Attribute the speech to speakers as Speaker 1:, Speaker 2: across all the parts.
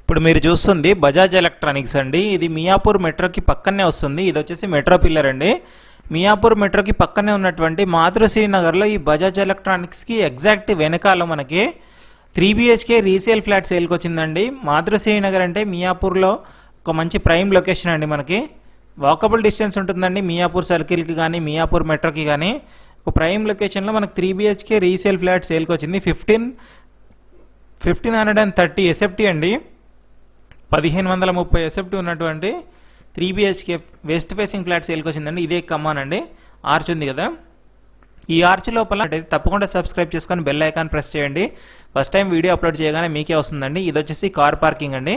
Speaker 1: ఇప్పుడు మీరు చూస్తుంది బజాజ్ ఎలక్ట్రానిక్స్ అండి. ఇది మియాపూర్ మెట్రోకి పక్కనే వస్తుంది. ఇది వచ్చేసి మెట్రో పిల్లర్ అండి. మియాపూర్ మెట్రోకి పక్కనే ఉన్నటువంటి మాతృశ్రీ నగర్లో ఈ బజాజ్ ఎలక్ట్రానిక్స్కి ఎగ్జాక్ట్ వెనకాల మనకి 3 BHK రీసేల్ ఫ్లాట్ సేల్కి వచ్చిందండి. మాతృశ్రీ నగర్ అంటే మియాపూర్లో ఒక మంచి ప్రైమ్ లొకేషన్ అండి. మనకి వాకబుల్ డిస్టెన్స్ ఉంటుందండి మియాపూర్ సర్కిల్కి కానీ మియాపూర్ మెట్రోకి కానీ. ఒక ప్రైమ్ లొకేషన్లో మనకు 3 BHK రీసేల్ ఫ్లాట్ సేల్కి వచ్చింది. 1530 SFT అండి. 1530 SFT ఉన్నటువంటి 3 BHK వెస్ట్ ఫేసింగ్ ఫ్లాట్ సేల్కి వచ్చిందండి. ఇదే కమ్మానండి. ఆర్చ్ ఉంది కదా, ఈ ఆర్చ్ లోపల తప్పకుండా సబ్స్క్రైబ్ చేసుకొని బెల్ ఐకాన్ ప్రెస్ చేయండి. ఫస్ట్ టైం వీడియో అప్లోడ్ చేయగానే మీకే వస్తుందండి. ఇది వచ్చేసి కార్ పార్కింగ్ అండి.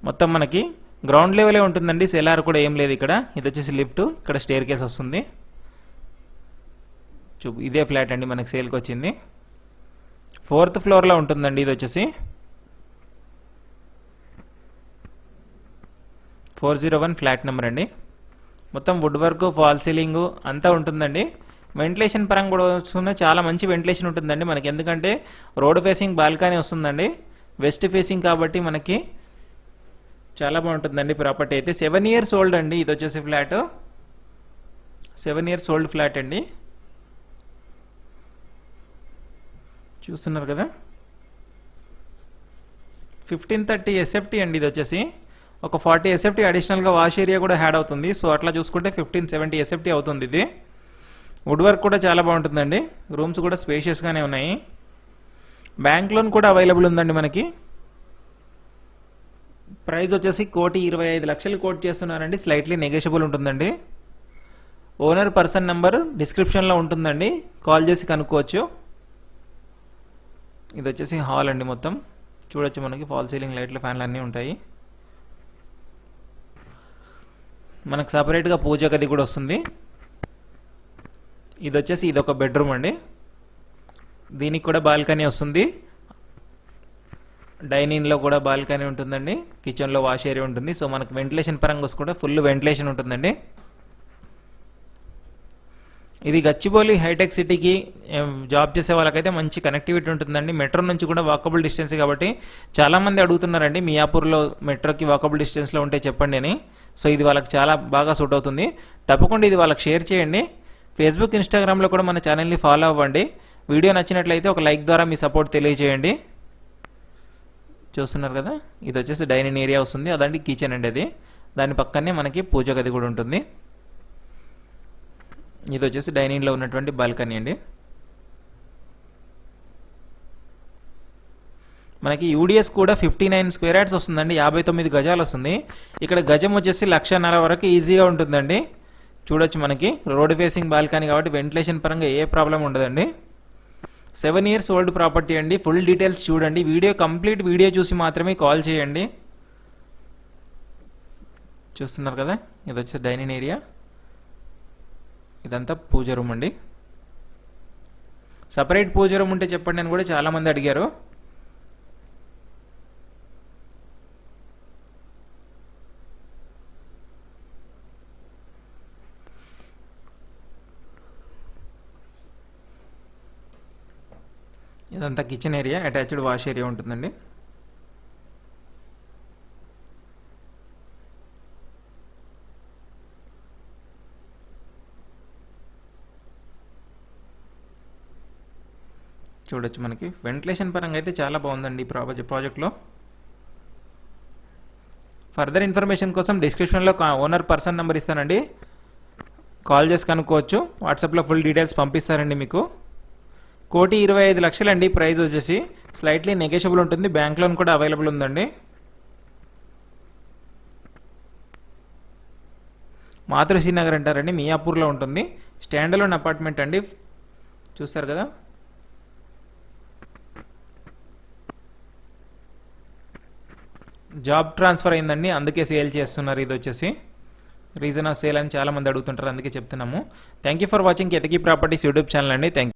Speaker 1: మొత్తం మనకి గ్రౌండ్ లెవెలే ఉంటుందండి. సెలార్ కూడా ఏం లేదు ఇక్కడ. ఇది వచ్చేసి లిఫ్ట్, ఇక్కడ స్టేర్ కేస్ వస్తుంది. ఇదే ఫ్లాట్ అండి మనకి సేల్కి వచ్చింది. 4th ఫ్లోర్లో ఉంటుందండి. ఇది వచ్చేసి 401 ఫ్లాట్ నెంబర్ అండి. మొత్తం వుడ్ వర్క్, ఫాల్ సీలింగ్ అంతా ఉంటుందండి. వెంటిలేషన్ పరంగా కూడా వస్తుంది, చాలా మంచి వెంటిలేషన్ ఉంటుందండి మనకి. ఎందుకంటే రోడ్ ఫేసింగ్ బాల్కనీ వస్తుందండి, వెస్ట్ ఫేసింగ్ కాబట్టి మనకి చాలా బాగుంటుందండి ప్రాపర్టీ అయితే. 7 years ఓల్డ్ అండి. ఇది వచ్చేసి ఫ్లాట్ 7 years ఓల్డ్ ఫ్లాట్ అండి. చూస్తున్నారు కదా, 1530 SFT అండి. ఇది వచ్చేసి ఒక 40 SFT అడిషనల్గా వాష్ ఏరియా కూడా యాడ్ అవుతుంది. సో అట్లా చూసుకుంటే 1570 SFT అవుతుంది. ఇది వుడ్ వర్క్ కూడా చాలా బాగుంటుందండి. రూమ్స్ కూడా స్పేషియస్గానే ఉన్నాయి. బ్యాంక్ లోన్ కూడా అవైలబుల్ ఉందండి మనకి. ప్రైస్ వచ్చేసి 1,25,00,000 కోట్ చేస్తున్నారండి. స్లైట్లీ నెగోషియబుల్ ఉంటుందండి. ఓనర్ పర్సన్ నెంబర్ డిస్క్రిప్షన్లో ఉంటుందండి, కాల్ చేసి కనుక్కోవచ్చు. ఇది వచ్చేసి హాల్ అండి. మొత్తం చూడొచ్చు, మనకి ఫాల్ సీలింగ్ లైట్లు, ఫ్యాన్లు అన్నీ ఉంటాయి. మనకు సపరేట్గా పూజ గది కూడా వస్తుంది. ఇది వచ్చేసి ఇది ఒక బెడ్రూమ్ అండి. దీనికి కూడా బాల్కనీ వస్తుంది. డైనింగ్లో కూడా బాల్కనీ ఉంటుందండి. కిచెన్లో వాష్ ఏరియా ఉంటుంది. సో మనకు వెంటిలేషన్ పరంగా వస్తుంటే ఫుల్ వెంటిలేషన్ ఉంటుందండి. ఇది గచ్చిబౌలి హైటెక్ సిటీకి జాబ్ చేసే వాళ్ళకైతే మంచి కనెక్టివిటీ ఉంటుందండి. మెట్రో నుంచి కూడా వాకబుల్ డిస్టెన్స్ కాబట్టి చాలామంది అడుగుతున్నారండి మియాపూర్లో మెట్రోకి వాకబుల్ డిస్టెన్స్లో ఉంటే చెప్పండి అని. సో ఇది వాళ్ళకి చాలా బాగా సూట్ అవుతుంది. తప్పకుండా ఇది వాళ్ళకి షేర్ చేయండి. ఫేస్బుక్, ఇన్స్టాగ్రామ్లో కూడా మన ఛానల్ని ఫాలో అవ్వండి. వీడియో నచ్చినట్లయితే ఒక లైక్ ద్వారా మీ సపోర్ట్ తెలియజేయండి. చూస్తున్నారు కదా, ఇది వచ్చేసి డైనింగ్ ఏరియా వస్తుంది. అదండి కిచెన్ అండి. అది దాని పక్కనే మనకి పూజ గది కూడా ఉంటుంది. ఇది వచ్చేసి డైనింగ్లో ఉన్నటువంటి బాల్కనీ అండి. మనకి యూడిఎస్ కూడా 59 స్క్వేర్ యార్డ్స్ వస్తుందండి. 59 గజాలు వస్తుంది. ఇక్కడ గజం వచ్చేసి 1,40,000 వరకు ఈజీగా ఉంటుందండి. చూడొచ్చు, మనకి రోడ్ ఫేసింగ్ బాల్కనీ కాబట్టి వెంటిలేషన్ పరంగా ఏ ప్రాబ్లం ఉండదండి. 7 years ఓల్డ్ ప్రాపర్టీ అండి. ఫుల్ డీటెయిల్స్ చూడండి. కంప్లీట్ వీడియో చూసి మాత్రమే కాల్ చేయండి. చూస్తున్నారు కదా, ఇది వచ్చేసి డైనింగ్ ఏరియా. ఇదంతా పూజ రూమ్ అండి. సపరేట్ పూజ రూమ్ ఉంటే చెప్పండి అని కూడా చాలామంది అడిగారు. ఇదంతా kitchen area, attached wash area ఉంటుందండి. చూడొచ్చు, మనకి వెంటిలేషన్ పరంగా అయితే చాలా బాగుందండి ఈ ప్రాజెక్ట్లో. ఫర్దర్ ఇన్ఫర్మేషన్ కోసం డిస్క్రిప్షన్లో ఓనర్ పర్సన్ నెంబర్ ఇస్తానండి, కాల్ చేసి కనుక్కోవచ్చు. వాట్సాప్లో ఫుల్ డీటెయిల్స్ పంపిస్తారండి మీకు. 1,25,00,000 అండి ప్రైస్ వచ్చేసి. స్లైట్లీ నెగోషియబుల్ ఉంటుంది. బ్యాంక్ లోన్ కూడా అవైలబుల్ ఉందండి. మాతృశ్రీ నగర్ అంటారండి, మియాపూర్లో ఉంటుంది. స్టాండ్ అలోన్ అపార్ట్మెంట్ అండి. చూస్తారు కదా, జాబ్ ట్రాన్స్ఫర్ అయిందండి, అందుకే సేల్ చేస్తున్నారు. ఇది వచ్చేసి రీజన్ ఆఫ్ సేల్ అని చాలామంది అడుగుతుంటారు, అందుకే చెప్తున్నాము. Thank you for watching Ketaki properties YouTube channel అండి. Thank you.